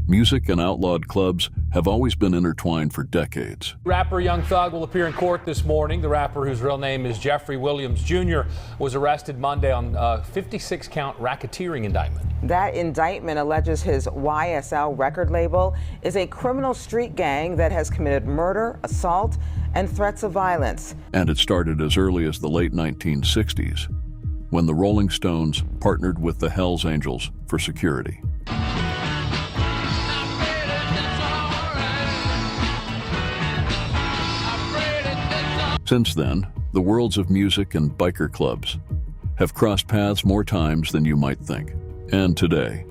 music and outlawed clubs have always been intertwined for decades. Rapper Young Thug will appear in court this morning. The rapper, whose real name is Jeffrey Williams Jr., was arrested Monday on a 56-count racketeering indictment. That indictment alleges his YSL record label is a criminal street gang that has committed murder, assault, and threats of violence. And it started as early as the late 1960s, when the Rolling Stones partnered with the Hells Angels for security. Since then, the worlds of music and biker clubs have crossed paths more times than you might think. And today,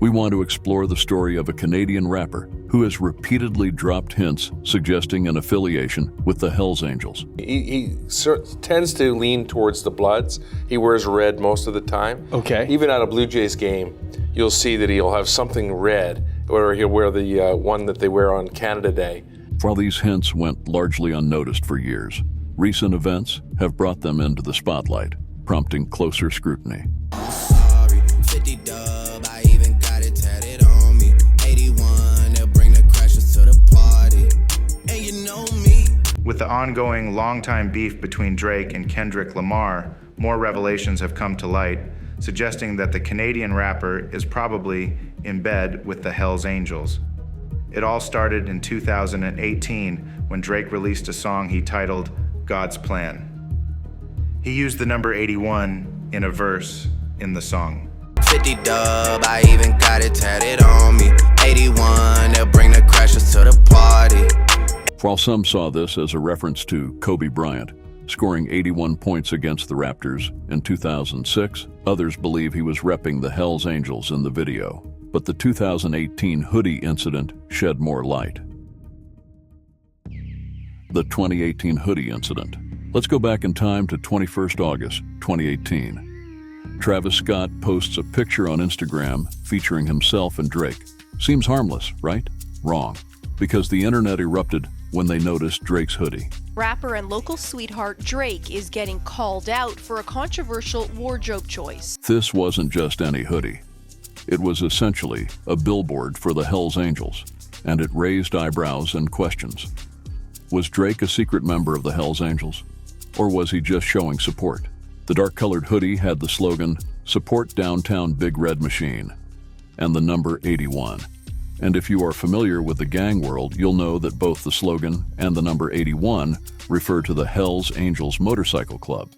we want to explore the story of a Canadian rapper who has repeatedly dropped hints suggesting an affiliation with the Hells Angels. He tends to lean towards the Bloods. He wears red most of the time. Okay. Even at a Blue Jays game, you'll see that he'll have something red, or he'll wear the one that they wear on Canada Day. While these hints went largely unnoticed for years, recent events have brought them into the spotlight, prompting closer scrutiny. Sorry, 50 dub, I even got it tatted on me. 81, they'll bring the crashers to the party. And you know me. With the ongoing longtime beef between Drake and Kendrick Lamar, more revelations have come to light, suggesting that the Canadian rapper is probably in bed with the Hells Angels. It all started in 2018 when Drake released a song he titled God's Plan. He used the number 81 in a verse in the song. 50 dub, I even got it tatted on me. 81, they'll bring the crashers to the party. While some saw this as a reference to Kobe Bryant, scoring 81 points against the Raptors in 2006, others believe he was repping the Hells Angels in the video. But the 2018 Hoodie Incident shed more light. The 2018 Hoodie Incident. Let's go back in time to 21st August, 2018. Travis Scott posts a picture on Instagram featuring himself and Drake. Seems harmless, right? Wrong, because the internet erupted when they noticed Drake's hoodie. Rapper and local sweetheart Drake is getting called out for a controversial wardrobe choice. This wasn't just any hoodie. It was essentially a billboard for the Hells Angels, and it raised eyebrows and questions. Was Drake a secret member of the Hells Angels? Or was he just showing support? The dark-colored hoodie had the slogan, "Support Downtown Big Red Machine," and the number 81. And if you are familiar with the gang world, you'll know that both the slogan and the number 81 refer to the Hells Angels Motorcycle Club.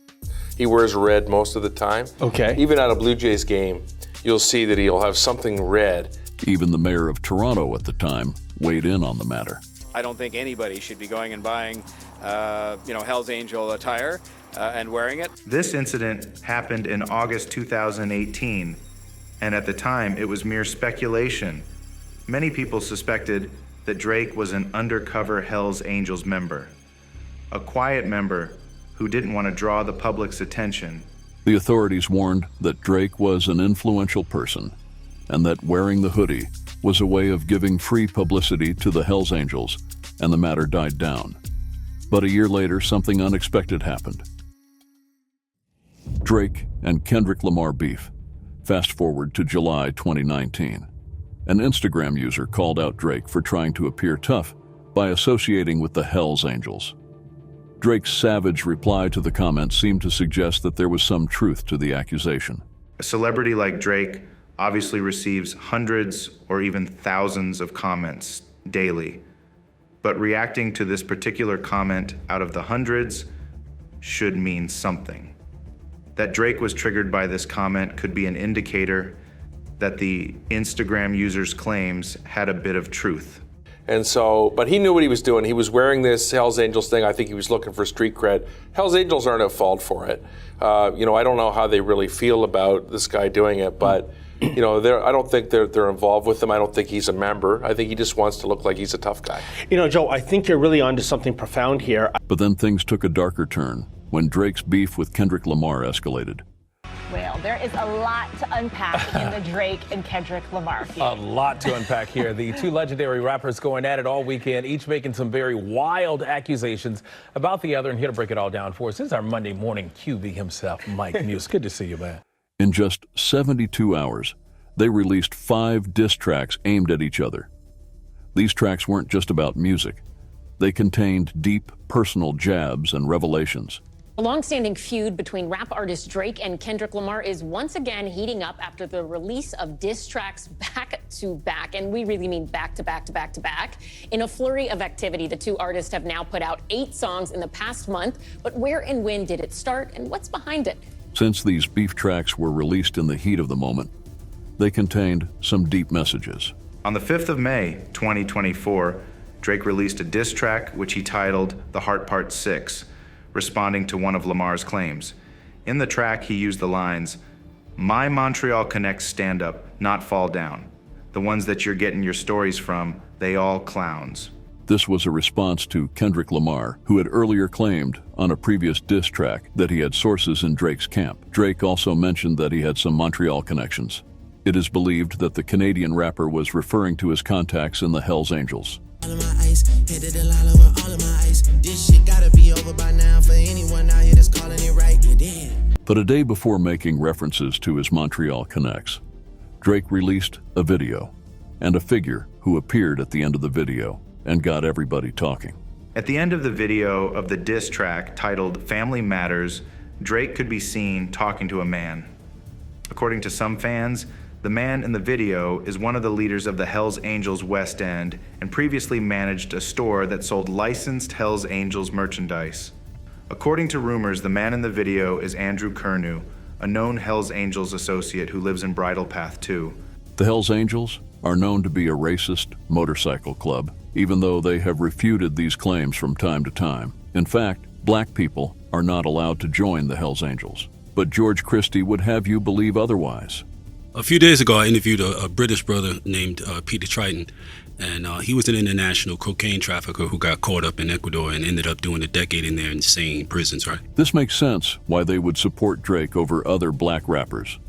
He wears red most of the time. Okay. Even at a Blue Jays game, you'll see that he'll have something red. Even the mayor of Toronto at the time weighed in on the matter. I don't think anybody should be going and buying, Hells Angel attire and wearing it. This incident happened in August 2018, and at the time it was mere speculation. Many people suspected that Drake was an undercover Hells Angels member, a quiet member who didn't want to draw the public's attention. The authorities warned that Drake was an influential person and that wearing the hoodie was a way of giving free publicity to the Hells Angels, and the matter died down. But a year later, something unexpected happened. Drake and Kendrick Lamar beef. Fast forward to July 2019. An Instagram user called out Drake for trying to appear tough by associating with the Hells Angels. Drake's savage reply to the comment seemed to suggest that there was some truth to the accusation. A celebrity like Drake obviously receives hundreds or even thousands of comments daily, but reacting to this particular comment out of the hundreds should mean something. That Drake was triggered by this comment could be an indicator that the Instagram user's claims had a bit of truth. And so, but he knew what he was doing. He was wearing this Hells Angels thing. I think he was looking for street cred. Hells Angels aren't at fault for it. I don't know how they really feel about this guy doing it, but I don't think they're involved with him. I don't think he's a member. I think he just wants to look like he's a tough guy. Joe, I think you're really onto something profound here. But then things took a darker turn when Drake's beef with Kendrick Lamar escalated. Well, there is a lot to unpack in the Drake and Kendrick Lamar feud. A lot to unpack here. The two legendary rappers going at it all weekend, each making some very wild accusations about the other. And here to break it all down for us is our Monday morning QB himself, Mike Muse. Good to see you, man. In just 72 hours, they released 5 diss tracks aimed at each other. These tracks weren't just about music. They contained deep, personal jabs and revelations. A long-standing feud between rap artist Drake and Kendrick Lamar is once again heating up after the release of diss tracks back-to-back, and we really mean back-to-back-to-back-to-back. In a flurry of activity, the two artists have now put out 8 songs in the past month, but where and when did it start, and what's behind it? Since these beef tracks were released in the heat of the moment, they contained some deep messages. On the 5th of May, 2024, Drake released a diss track which he titled The Heart Part 6, responding to one of Lamar's claims. In the track, he used the lines, "My Montreal Connects stand up, not fall down. The ones that you're getting your stories from, they all clowns." This was a response to Kendrick Lamar, who had earlier claimed on a previous diss track that he had sources in Drake's camp. Drake also mentioned that he had some Montreal connections. It is believed that the Canadian rapper was referring to his contacts in the Hells Angels. All of my ice, headed to Lala with all of my ice. This shit gotta be over by now for anyone out here that's calling it right. You're dead. But a day before making references to his Montreal connects, Drake released a video and a figure who appeared at the end of the video and got everybody talking. At the end of the video of the diss track titled Family Matters, Drake could be seen talking to a man. According to some fans, the man in the video is one of the leaders of the Hells Angels West End and previously managed a store that sold licensed Hells Angels merchandise. According to rumors, the man in the video is Andrew Kernew, a known Hells Angels associate who lives in Bridle Path 2. The Hells Angels are known to be a racist motorcycle club, even though they have refuted these claims from time to time. In fact, black people are not allowed to join the Hells Angels. But George Christie would have you believe otherwise. A few days ago, I interviewed a British brother named Peter Triton, and he was an international cocaine trafficker who got caught up in Ecuador and ended up doing a decade in their insane prisons, right? This makes sense why they would support Drake over other black rappers.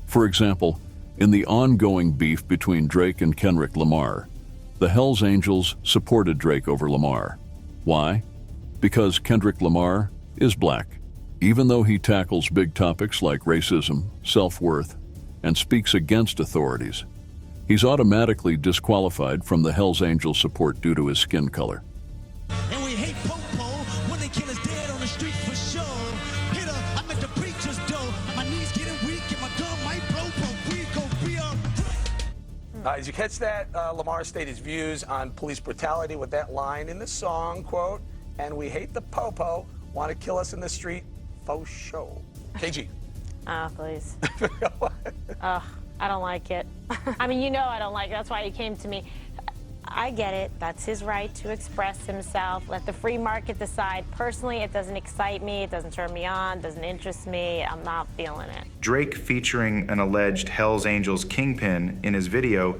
For example, in the ongoing beef between Drake and Kendrick Lamar, the Hells Angels supported Drake over Lamar. Why? Because Kendrick Lamar is black. Even though he tackles big topics like racism, self-worth, and speaks against authorities, he's automatically disqualified from the Hells Angels support due to his skin color. And we hate po-po when they kill us dead on the street for sure. Hit her, I make the preachers dough. My knees getting weak and my gun might blow. We go be up. Did you catch that? Lamar stated his views on police brutality with that line in the song, quote, "And we hate the po-po, want to kill us in the street, faux show." KG. Please. I don't like it. I mean, you know I don't like it. That's why you came to me. I get it. That's his right to express himself. Let the free market decide. Personally, it doesn't excite me. It doesn't turn me on. Doesn't interest me. I'm not feeling it. Drake, featuring an alleged Hells Angels kingpin in his video,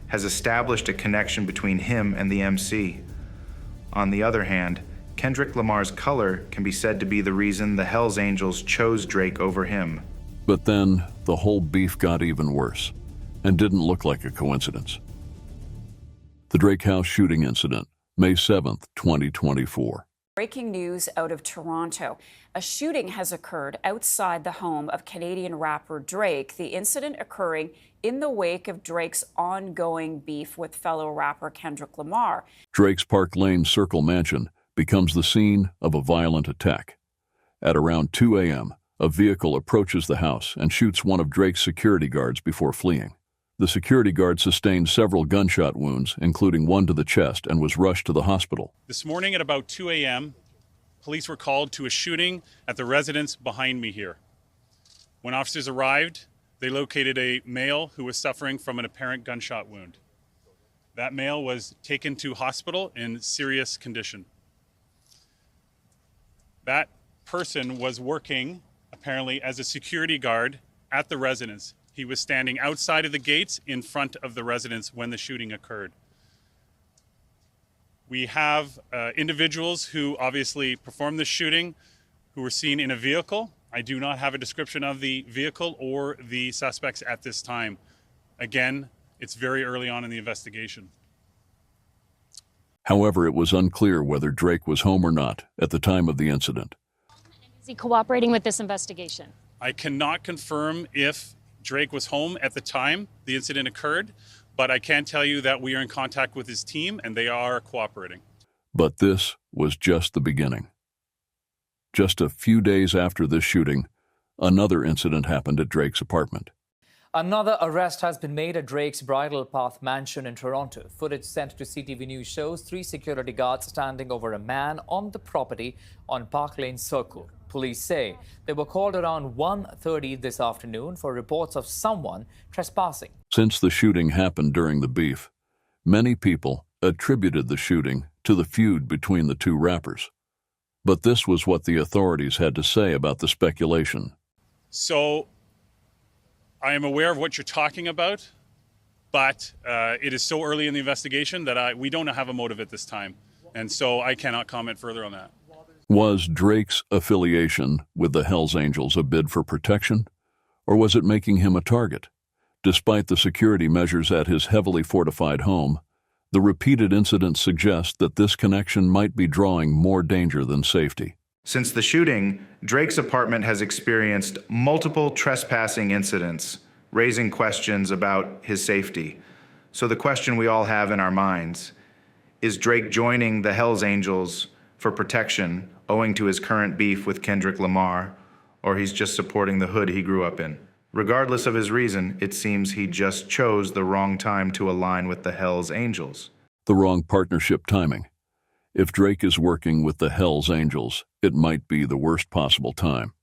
has established a connection between him and the MC. On the other hand, Kendrick Lamar's color can be said to be the reason the Hells Angels chose Drake over him. But then the whole beef got even worse and didn't look like a coincidence. The Drake House shooting incident, May 7th, 2024. Breaking news out of Toronto. A shooting has occurred outside the home of Canadian rapper Drake, the incident occurring in the wake of Drake's ongoing beef with fellow rapper Kendrick Lamar. Drake's Park Lane Circle mansion becomes the scene of a violent attack. At around 2 a.m., a vehicle approaches the house and shoots one of Drake's security guards before fleeing. The security guard sustained several gunshot wounds, including one to the chest, and was rushed to the hospital. This morning at about 2 a.m., police were called to a shooting at the residence behind me here. When officers arrived, they located a male who was suffering from an apparent gunshot wound. That male was taken to hospital in serious condition. That person was working, apparently, as a security guard at the residence. He was standing outside of the gates in front of the residence when the shooting occurred. We have individuals who obviously performed the shooting who were seen in a vehicle. I do not have a description of the vehicle or the suspects at this time. Again, it's very early on in the investigation. However, it was unclear whether Drake was home or not at the time of the incident. Is he cooperating with this investigation? I cannot confirm if Drake was home at the time the incident occurred, but I can tell you that we are in contact with his team and they are cooperating. But this was just the beginning. Just a few days after this shooting, another incident happened at Drake's apartment. Another arrest has been made at Drake's Bridle Path mansion in Toronto. Footage sent to CTV News shows 3 security guards standing over a man on the property on Park Lane Circle. Police say they were called around 1:30 this afternoon for reports of someone trespassing. Since the shooting happened during the beef, many people attributed the shooting to the feud between the two rappers. But this was what the authorities had to say about the speculation. So I am aware of what you're talking about, but it is so early in the investigation that we don't have a motive at this time. And so I cannot comment further on that. Was Drake's affiliation with the Hells Angels a bid for protection, or was it making him a target? Despite the security measures at his heavily fortified home, the repeated incidents suggest that this connection might be drawing more danger than safety. Since the shooting, Drake's apartment has experienced multiple trespassing incidents, raising questions about his safety. So the question we all have in our minds, is Drake joining the Hells Angels for protection owing to his current beef with Kendrick Lamar, or he's just supporting the hood he grew up in? Regardless of his reason, it seems he just chose the wrong time to align with the Hells Angels. The wrong partnership timing. If Drake is working with the Hells Angels, it might be the worst possible time.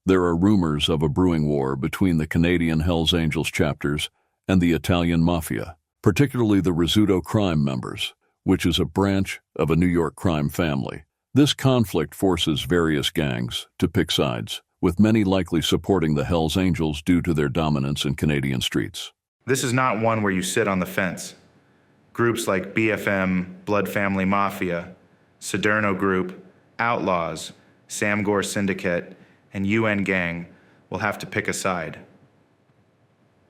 There are rumors of a brewing war between the Canadian Hells Angels chapters and the Italian Mafia, particularly the Rizzuto crime members, which is a branch of a New York crime family. This conflict forces various gangs to pick sides, with many likely supporting the Hells Angels due to their dominance in Canadian streets. This is not one where you sit on the fence. Groups like BFM, Blood Family Mafia, Soderno Group, Outlaws, Sam Gore Syndicate, and UN Gang will have to pick a side.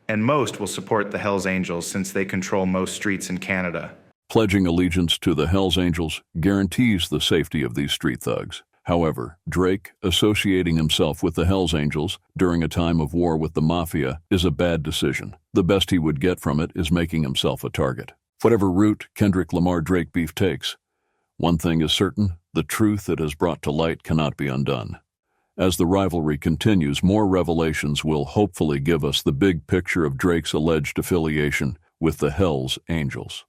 And most will support the Hells Angels since they control most streets in Canada. Pledging allegiance to the Hells Angels guarantees the safety of these street thugs. However, Drake associating himself with the Hells Angels during a time of war with the Mafia is a bad decision. The best he would get from it is making himself a target. Whatever route Kendrick Lamar-Drake beef takes, one thing is certain, the truth it has brought to light cannot be undone. As the rivalry continues, more revelations will hopefully give us the big picture of Drake's alleged affiliation with the Hells Angels.